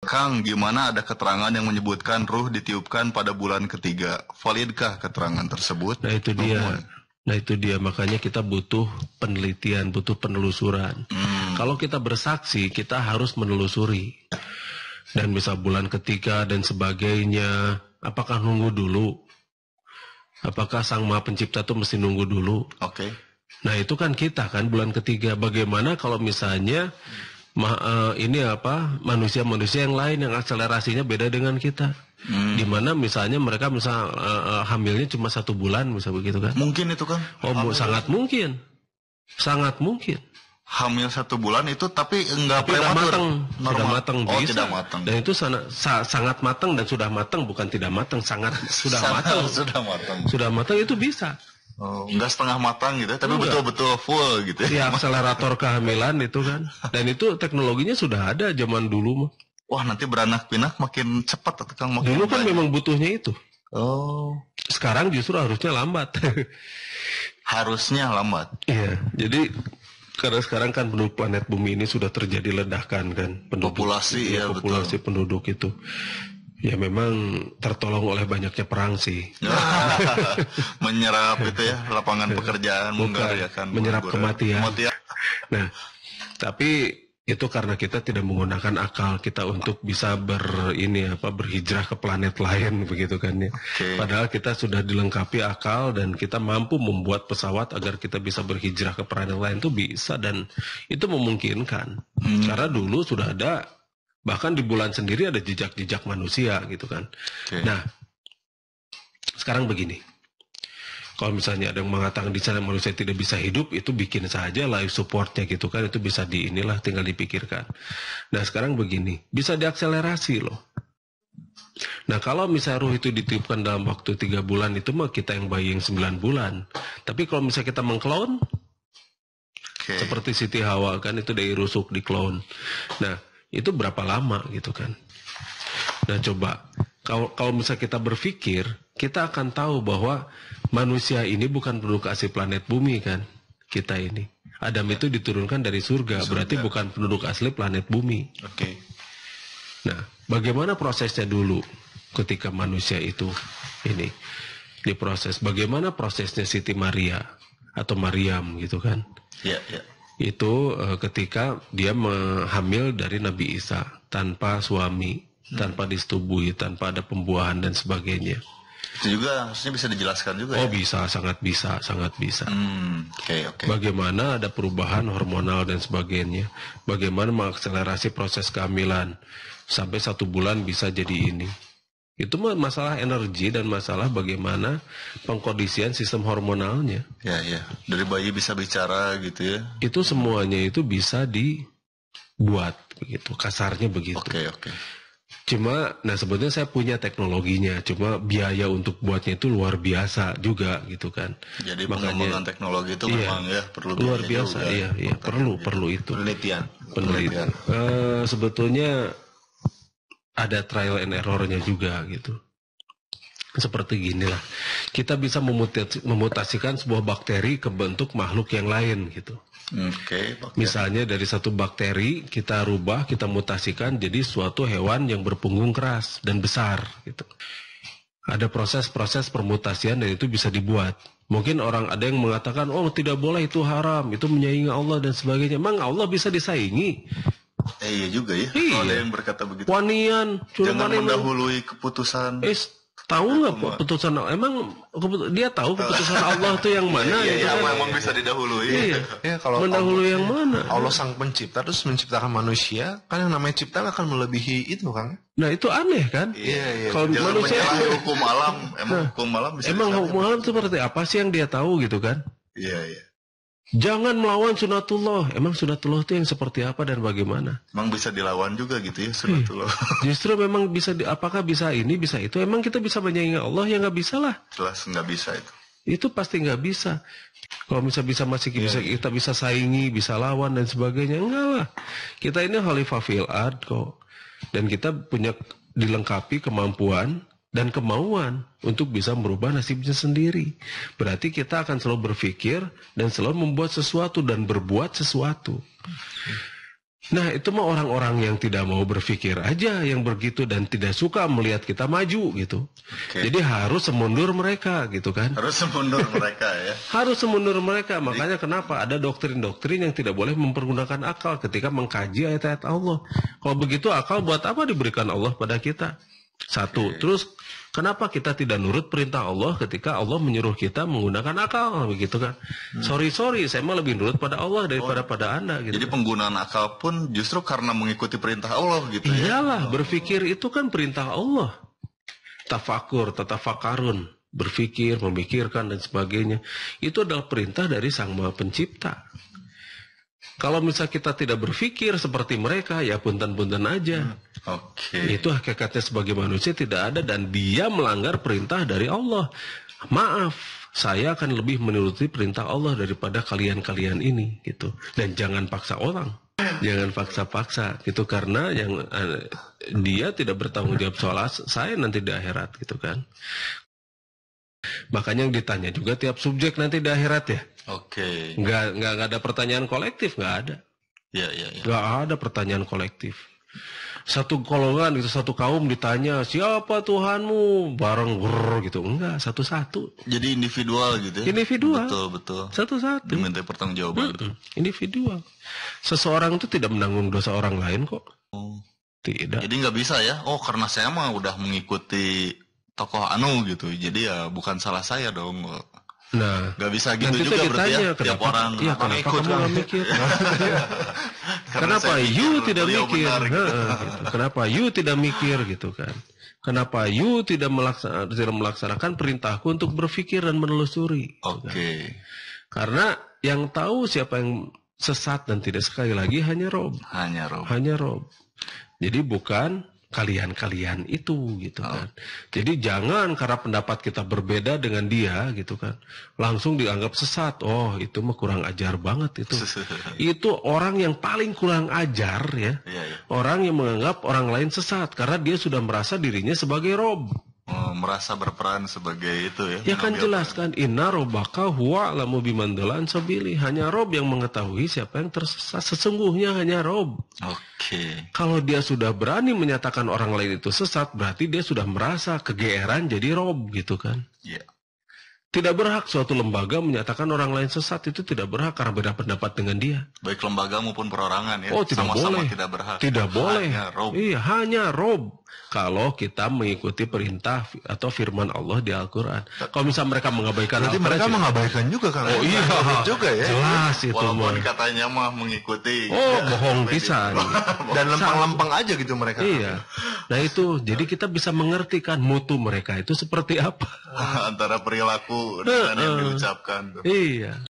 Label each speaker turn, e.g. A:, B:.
A: Kang, gimana ada keterangan yang menyebutkan ruh ditiupkan pada bulan ketiga? Validkah keterangan tersebut?
B: Nah itu dia. Nah itu dia, makanya kita butuh penelitian, butuh penelusuran. Kalau kita bersaksi, kita harus menelusuri. Dan bisa bulan ketiga dan sebagainya. Apakah nunggu dulu? Apakah Sang Maha Pencipta itu mesti nunggu dulu?
A: Oke.
B: Nah itu kan kita kan bulan ketiga. Bagaimana kalau misalnya manusia-manusia yang lain yang akselerasinya beda dengan kita? Dimana misalnya mereka hamilnya cuma 1 bulan, bisa begitu kan?
A: Mungkin itu kan?
B: Sangat mungkin, sangat mungkin.
A: Hamil 1 bulan itu tapi enggak
B: sudah matang,
A: sudah
B: matang bisa.
A: Tidak matang.
B: Dan itu sangat matang dan sudah matang, bukan tidak matang, sudah matang. Sudah matang itu bisa.
A: Enggak setengah matang gitu, tapi betul-betul full gitu.
B: Ya, akselerator kehamilan itu kan. Dan itu teknologinya sudah ada zaman dulu mah.
A: Wah, nanti beranak pinak makin cepat atau Kang?
B: Dulu kan memang butuhnya itu.
A: Oh.
B: Sekarang justru harusnya lambat.
A: Harusnya lambat.
B: Iya, jadi karena sekarang kan penduduk planet bumi ini sudah terjadi ledakan kan.
A: Populasi, ya
B: populasi
A: betul.
B: Penduduk itu. Ya memang tertolong oleh banyaknya perang sih.
A: Menyerap itu ya, lapangan pekerjaan.
B: Menyerap kematian. Nah, tapi itu karena kita tidak menggunakan akal kita untuk bisa berhijrah ke planet lain begitu kan ya. Padahal kita sudah dilengkapi akal dan kita mampu membuat pesawat agar kita bisa berhijrah ke planet lain, itu bisa dan itu memungkinkan. Karena dulu sudah ada, bahkan di bulan sendiri ada jejak-jejak manusia gitu kan. Nah, sekarang begini. Kalau misalnya ada yang mengatakan di sana manusia tidak bisa hidup, itu bikin saja life supportnya gitu kan, itu bisa tinggal dipikirkan. Nah sekarang begini, bisa diakselerasi loh. Nah kalau misalnya ruh itu ditiupkan dalam waktu 3 bulan, itu mah kita yang bayi yang 9 bulan. Tapi kalau misalnya kita mengklon, seperti Siti Hawa kan, itu dari rusuk di klon. Nah itu berapa lama gitu kan. Nah coba, kalau misalnya kita berpikir, kita akan tahu bahwa manusia ini bukan penduduk asli planet bumi kan, kita ini. Adam itu diturunkan dari surga, berarti bukan penduduk asli planet bumi. Nah, bagaimana prosesnya dulu ketika manusia itu diproses? Bagaimana prosesnya Siti Maria atau Maryam gitu kan? Itu ketika dia hamil dari Nabi Isa tanpa suami, tanpa disetubuhi, tanpa ada pembuahan dan sebagainya.
A: Itu juga harusnya bisa dijelaskan juga.
B: Bisa, sangat bisa. Bagaimana ada perubahan hormonal dan sebagainya. Bagaimana mengakselerasi proses kehamilan sampai 1 bulan bisa jadi ini. Itu masalah energi dan masalah bagaimana pengkondisian sistem hormonalnya.
A: Ya. Dari bayi bisa bicara gitu ya.
B: Itu semuanya itu bisa dibuat begitu, kasarnya begitu. Cuma, sebetulnya saya punya teknologinya, cuma biaya untuk buatnya itu luar biasa juga gitu kan.
A: Jadi pengembangan teknologi itu memang ya perlu
B: luar biasa, perlu itu.
A: Penelitian.
B: Sebetulnya ada trial and errornya juga gitu. Seperti ginilah, kita bisa memutasikan sebuah bakteri ke bentuk makhluk yang lain gitu. Misalnya dari satu bakteri kita rubah, kita mutasikan jadi suatu hewan yang berpunggung keras dan besar gitu. Ada proses-proses permutasian dan itu bisa dibuat. Mungkin ada yang mengatakan, oh tidak boleh, itu haram, itu menyaingi Allah dan sebagainya. Emang Allah bisa disaingi?
A: Iya juga ya. Kalau ada yang berkata begitu.
B: Wanian,
A: jangan mendahului keputusan.
B: Tahu nggak keputusan? Emang dia tahu keputusan Allah itu yang mana?
A: Iya, memang bisa didahului.
B: Kalau mendahului yang mana?
C: Allah sang pencipta terus menciptakan manusia, kan yang namanya cipta akan melebihi itu kan?
B: Nah itu aneh kan?
A: Iya.
B: Kalau manusia
A: hukum alam, hukum alam bisa.
B: Emang hukum alam seperti apa sih yang dia tahu gitu kan?
A: Iya.
B: Jangan melawan sunatullah. Emang sunatullah itu yang seperti apa dan bagaimana?
A: Emang bisa dilawan juga gitu ya sunatullah.
B: Justru memang bisa, apakah bisa ini, bisa itu. Emang kita bisa menyaingi Allah? Ya nggak bisa lah.
A: Jelas nggak bisa itu.
B: Itu pasti nggak bisa. Kalau bisa masih kita bisa saingi, bisa lawan dan sebagainya. Enggak lah. Kita ini khalifah fil ard kok. Dan kita punya dilengkapi kemampuan dan kemauan untuk bisa merubah nasibnya sendiri. Berarti kita akan selalu berpikir dan selalu membuat sesuatu dan berbuat sesuatu. Nah, itu mah orang-orang yang tidak mau berpikir aja yang begitu dan tidak suka melihat kita maju gitu. Jadi harus semundur mereka gitu kan.
A: Harus semundur mereka ya.
B: Harus semundur mereka. Makanya kenapa ada doktrin-doktrin yang tidak boleh mempergunakan akal ketika mengkaji ayat-ayat Allah. Kalau begitu akal buat apa diberikan Allah pada kita? Satu. Terus kenapa kita tidak nurut perintah Allah ketika Allah menyuruh kita menggunakan akal begitu kan? Sorry, saya mah lebih nurut pada Allah daripada pada Anda gitu.
A: Jadi penggunaan akal pun justru karena mengikuti perintah Allah gitu ya.
B: Iyalah, berpikir itu kan perintah Allah. Tafakur, tatafakarun, berpikir, memikirkan dan sebagainya. Itu adalah perintah dari Sang Maha Pencipta. Kalau misalnya kita tidak berpikir seperti mereka, ya punten-punten aja. Itu hakikatnya sebagai manusia tidak ada dan dia melanggar perintah dari Allah. Maaf, saya akan lebih menuruti perintah Allah daripada kalian-kalian ini gitu. Dan jangan paksa orang. Jangan paksa-paksa gitu karena yang dia tidak bertanggung jawab soal saya nanti di akhirat gitu kan. Makanya yang ditanya juga tiap subjek nanti di akhirat ya. Nggak ada pertanyaan kolektif, nggak ada. Nggak ada pertanyaan kolektif. Satu golongan gitu, satu kaum ditanya siapa Tuhanmu bareng gitu, enggak satu-satu.
A: Jadi individual gitu ya.
B: Individual.
A: Betul.
B: Satu-satu.
A: Diminta pertanggungjawaban.
B: Individual. Seseorang itu tidak menanggung dosa orang lain kok. Tidak.
A: Jadi nggak bisa ya. Oh karena saya mah udah mengikuti tokoh anu gitu. Jadi ya bukan salah saya dong.
B: Nah,
A: nggak bisa gitu juga berarti ya. Tiap orang.
B: Iya, kenapa kamu nggak mikir? Kenapa you tidak mikir? Gitu. Kenapa you tidak mikir gitu kan? Kenapa you tidak melaksanakan perintahku untuk berpikir dan menelusuri? Karena yang tahu siapa yang sesat dan tidak sekali lagi hanya Rob. Hanya Rob. Jadi bukan kalian-kalian itu gitu kan. Jadi jangan karena pendapat kita berbeda dengan dia gitu kan, langsung dianggap sesat. Oh itu mah kurang ajar banget itu. Itu orang yang paling kurang ajar ya. Orang yang menganggap orang lain sesat karena dia sudah merasa dirinya sebagai Rob.
A: Merasa berperan sebagai itu ya.
B: Ya kan jelas kan, inna robbaka huwa a'lamu biman dhalla an sabili. Hanya Rob yang mengetahui siapa yang tersesat. Sesungguhnya hanya Rob. Kalau dia sudah berani menyatakan orang lain itu sesat, berarti dia sudah merasa kegeeran jadi Rob gitu kan. Tidak berhak suatu lembaga menyatakan orang lain sesat, itu tidak berhak karena beda pendapat dengan dia.
A: Baik lembaga maupun perorangan ya.
B: Oh tidak boleh.
A: Tidak berhak.
B: Tidak boleh.
A: Hanya Rob.
B: Iya, hanya Rob. Kalau kita mengikuti perintah atau firman Allah di Al-Quran. Kalau misalnya mereka mengabaikan,
C: berarti mereka mengabaikan juga kan?
B: Oh iya,
C: juga ya.
B: Jelas itu.
A: Walaupun katanya mah mengikuti.
B: Oh, bohong pisan.
C: Dan lempeng-lempeng aja gitu mereka.
B: Iya. Nah itu, jadi kita bisa mengerti kan mutu mereka itu seperti apa.
A: Antara perilaku dengan yang diucapkan.
B: Iya.